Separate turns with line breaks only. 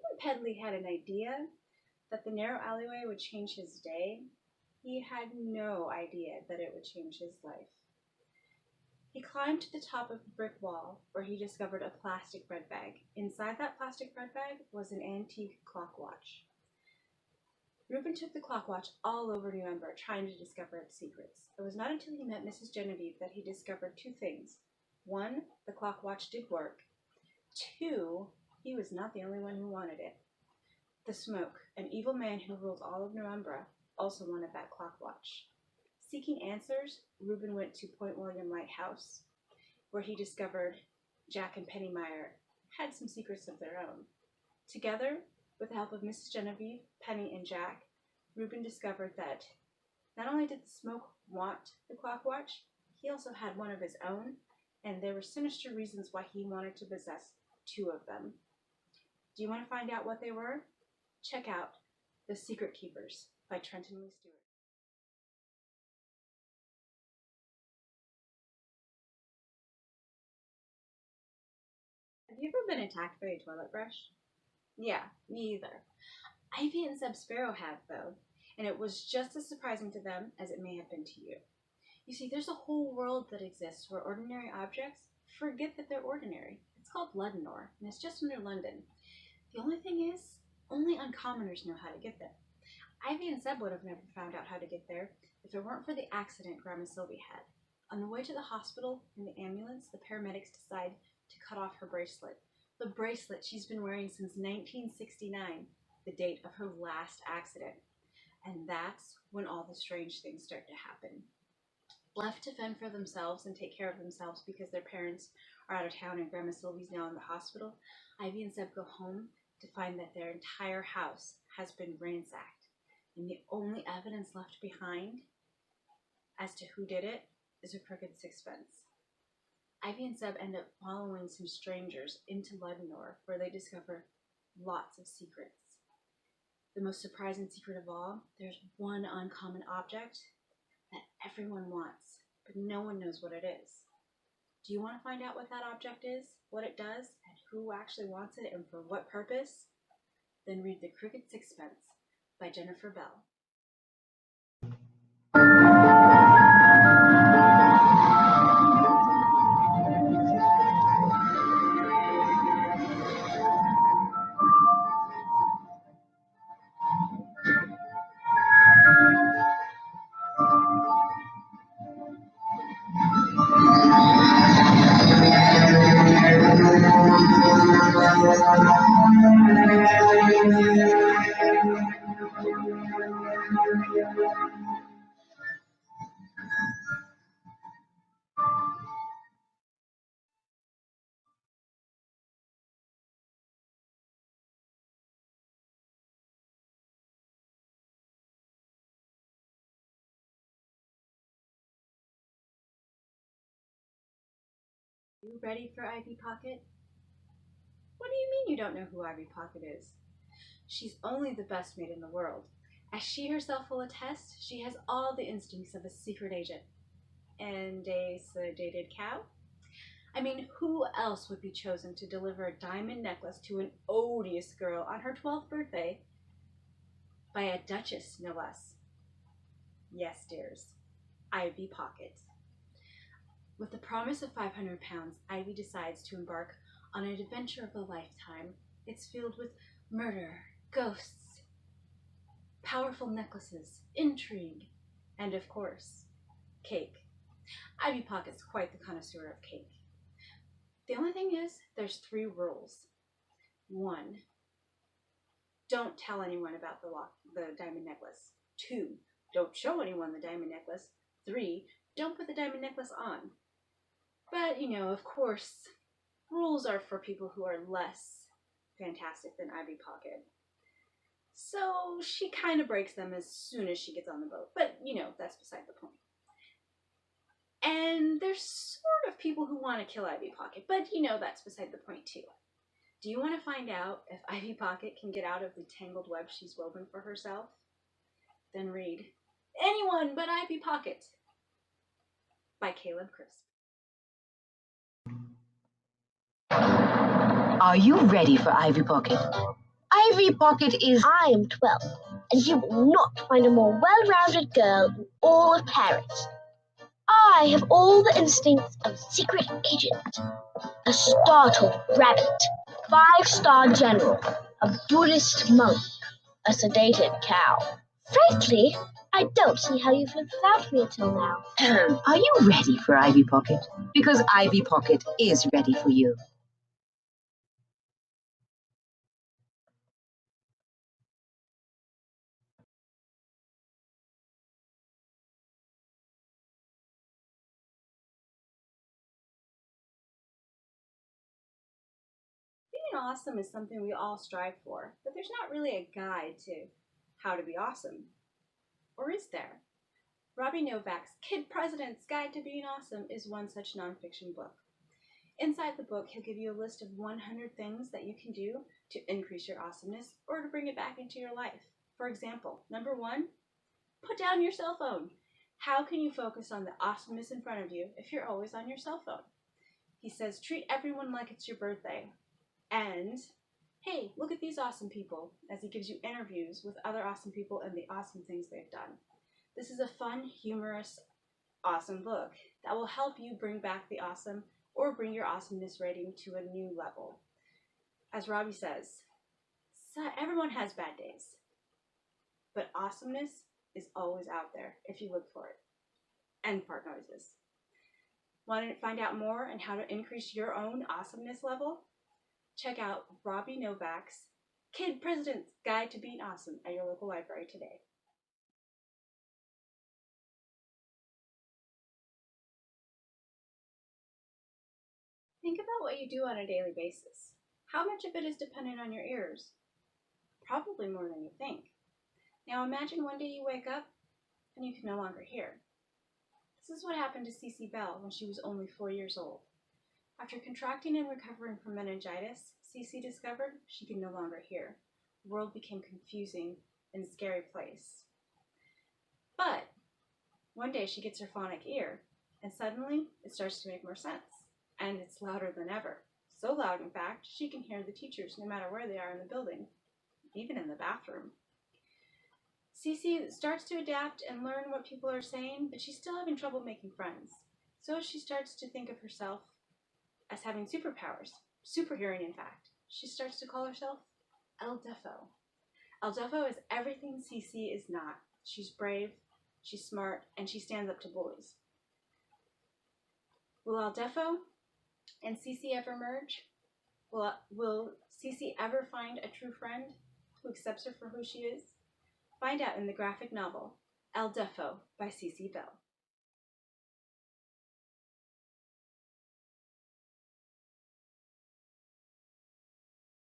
when Pedley had an idea that the narrow alleyway would change his day, he had no idea that it would change his life. He climbed to the top of the brick wall, where he discovered a plastic bread bag. Inside that plastic bread bag was an antique clock watch. Reuben took the clock watch all over New Ember, trying to discover its secrets. It was not until he met Mrs. Genevieve that he discovered two things. One, the clock watch did work. Two, he was not the only one who wanted it. The Smoke, an evil man who rules all of New Ember, also wanted that clock watch. Seeking answers, Reuben went to Point William Lighthouse, where he discovered Jack and Penny Meyer had some secrets of their own. Together, with the help of Mrs. Genevieve, Penny, and Jack, Reuben discovered that not only did the Smoke want the clock watch, he also had one of his own, and there were sinister reasons why he wanted to possess two of them. Do you want to find out what they were? Check out The Secret Keepers by Trenton Lee Stewart. Have you ever been attacked by a toilet brush? Yeah, me either. Ivy and Zeb Sparrow have, though, and it was just as surprising to them as it may have been to you. You see, there's a whole world that exists where ordinary objects forget that they're ordinary. It's called Luddenor, and it's just under London. The only thing is, only uncommoners know how to get there. Ivy and Zeb would have never found out how to get there if it weren't for the accident Grandma Sylvie had. On the way to the hospital in the ambulance, the paramedics decide to cut off her bracelet. The bracelet she's been wearing since 1969, the date of her last accident. And that's when all the strange things start to happen. Left to fend for themselves and take care of themselves because their parents are out of town and Grandma Sylvie's now in the hospital, Ivy and Zeb go home to find that their entire house has been ransacked. And the only evidence left behind as to who did it is a crooked sixpence. Ivy and Zeb end up following some strangers into Luddenor, where they discover lots of secrets. The most surprising secret of all, there's one uncommon object that everyone wants, but no one knows what it is. Do you want to find out what that object is, what it does, and who actually wants it, and for what purpose? Then read The Crooked Sixpence by Jennifer Bell. You ready for Ivy Pocket? What do you mean you don't know who Ivy Pocket is? She's only the best maid in the world. As she herself will attest, she has all the instincts of a secret agent. And a sedated cow? I mean, who else would be chosen to deliver a diamond necklace to an odious girl on her 12th birthday by a duchess, no less? Yes, dears, Ivy Pocket. With the promise of 500 pounds, Ivy decides to embark on an adventure of a lifetime. It's filled with murder, ghosts, powerful necklaces, intrigue, and of course, cake. Ivy Pocket's quite the connoisseur of cake. The only thing is, there's 3 rules. 1, don't tell anyone about the diamond necklace. 2, don't show anyone the diamond necklace. 3, don't put the diamond necklace on. But, of course, rules are for people who are less fantastic than Ivy Pocket. So she kind of breaks them as soon as she gets on the boat. But, that's beside the point. And there's sort of people who want to kill Ivy Pocket, but, that's beside the point too. Do you want to find out if Ivy Pocket can get out of the tangled web she's woven for herself? Then read Anyone But Ivy Pocket by Caleb Crisp.
Are you ready for Ivy Pocket? Ivy Pocket is... I am 12, and you will not find a more well-rounded girl in all of Paris. I have all the instincts of a secret agent, a startled rabbit, five-star general, a Buddhist monk, a sedated cow. Frankly, I don't see how you've lived without me until now.
Are you ready for Ivy Pocket? Because Ivy Pocket is ready for you.
Being awesome is something we all strive for, but there's not really a guide to how to be awesome. Or is there? Robbie Novak's Kid President's Guide to Being Awesome is one such nonfiction book. Inside the book, he'll give you a list of 100 things that you can do to increase your awesomeness or to bring it back into your life. For example, number 1, put down your cell phone. How can you focus on the awesomeness in front of you if you're always on your cell phone? He says, treat everyone like it's your birthday. And, hey, look at these awesome people, as he gives you interviews with other awesome people and the awesome things they've done. This is a fun, humorous, awesome book that will help you bring back the awesome or bring your awesomeness rating to a new level. As Robbie says, everyone has bad days, but awesomeness is always out there if you look for it. And fart noises. Want to find out more on how to increase your own awesomeness level? Check out Robbie Novak's Kid President's Guide to Being Awesome at your local library today. Think about what you do on a daily basis. How much of it is dependent on your ears? Probably more than you think. Now imagine one day you wake up and you can no longer hear. This is what happened to Cece Bell when she was only 4 years old. After contracting and recovering from meningitis, Cece discovered she could no longer hear. The world became confusing and a scary place. But one day she gets her phonic ear, and suddenly it starts to make more sense. And it's louder than ever. So loud, in fact, she can hear the teachers no matter where they are in the building, even in the bathroom. Cece starts to adapt and learn what people are saying, but she's still having trouble making friends. So she starts to think of herself as having superpowers, super hearing in fact. She starts to call herself El Defo. El Defo is everything Cece is not. She's brave, she's smart, and she stands up to bullies. Will El Defo and Cece ever merge? Will Cece ever find a true friend who accepts her for who she is? Find out in the graphic novel El Defo by Cece Bell.